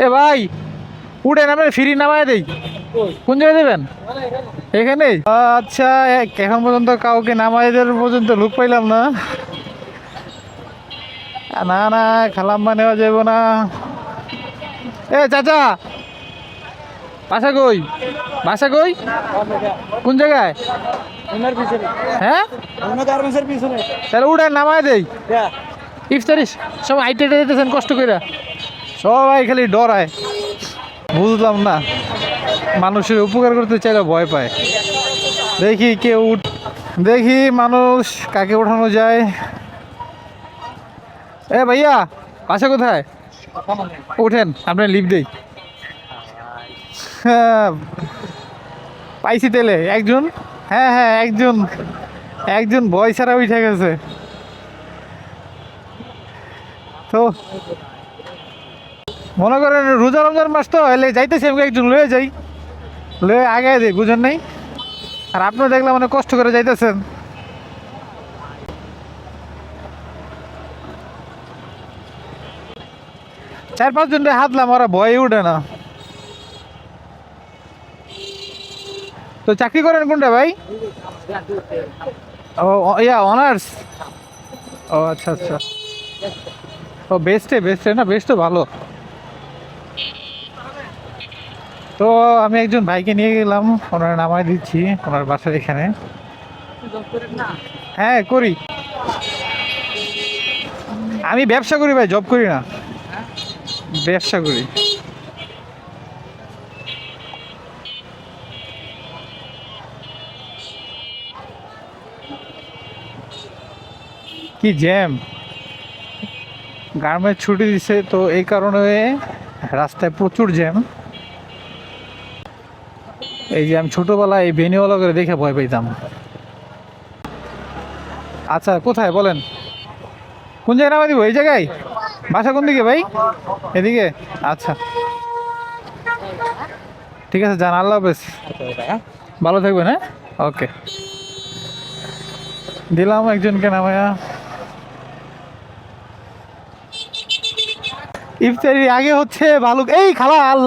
এ ভাই উঠেন, আপনি ফ্রি নামায় দেই। কোন জায়গায় দেবেন? এখানে? আচ্ছা, এখন পর্যন্ত কাউকে নামাই দেওয়ার পর্যন্ত লোক পাইলাম না। না না, খালাম্মা নেওয়া যাবো না। এ চাচা, বাসা কই? বাসা কই? কোন জায়গায়? হ্যাঁ, তাহলে উঠেন, নামায় দেই। ইফতারি সব হাইটে যেতেছেন কষ্ট করে, সবাই খালি ডরায়। বুঝলাম না, মানুষের উপকার করতে চাইলে ভয় পায়। দেখি কেউ, দেখি মানুষ কাকে ওঠানো যায়। এ ভাইয়া, বাসা কোথায়? উঠেন, আপনার লিফট দেই। হ্যাঁ, পাইছি তেলে একজন। হ্যাঁ হ্যাঁ, একজন একজন ভয় ছাড়া উঠে গেছে। তো মনে করেন রোজা রমজান মাস তো এলে যাইতেছি, আমি একজন লয়ে যাই, লয়ে আগে দিই, বুঝেন নাই? আর আপনিও দেখলাম অনেক কষ্ট করে যাইতেছেন। 4-5 জন হাতলাম, ওরা ভয়ে উঠে না। তো চাকরি করেন কোনটা ভাই? ও ইয়া, অনার্স। ও আচ্ছা আচ্ছা। ও বেস্টে বেস্টে না, বেস্ট তো ভালো। তো আমি একজন ভাইকে নিয়ে গেলাম, ওনার নামায় দিচ্ছি, ওনার বাসার এখানে। হ্যাঁ করি, আমি ব্যবসা করি ভাই, জব করি না, ব্যবসা করি। কি জ্যাম, গার্মেন্টস ছুটি দিছে তো এই কারণে রাস্তায় প্রচুর জ্যাম। এই যে আমি ছোটবেলায় এই ভেনিওয়ালা করে দেখে ভয় পাইতাম। আচ্ছা কোথায় বলেন, কোন জায়গায় নামা দিব? এই জায়গায়? বাসা কোন দিকে ভাই? এদিকে? আচ্ছা ঠিক আছে, যান, আল্লাহ হাফেজ, ভালো থাকবেন। হ্যাঁ, ওকে। দিলাম একজনকে নামায়া। ইফতারির আগে হচ্ছে ভালো, এই খালা আল্লাহ।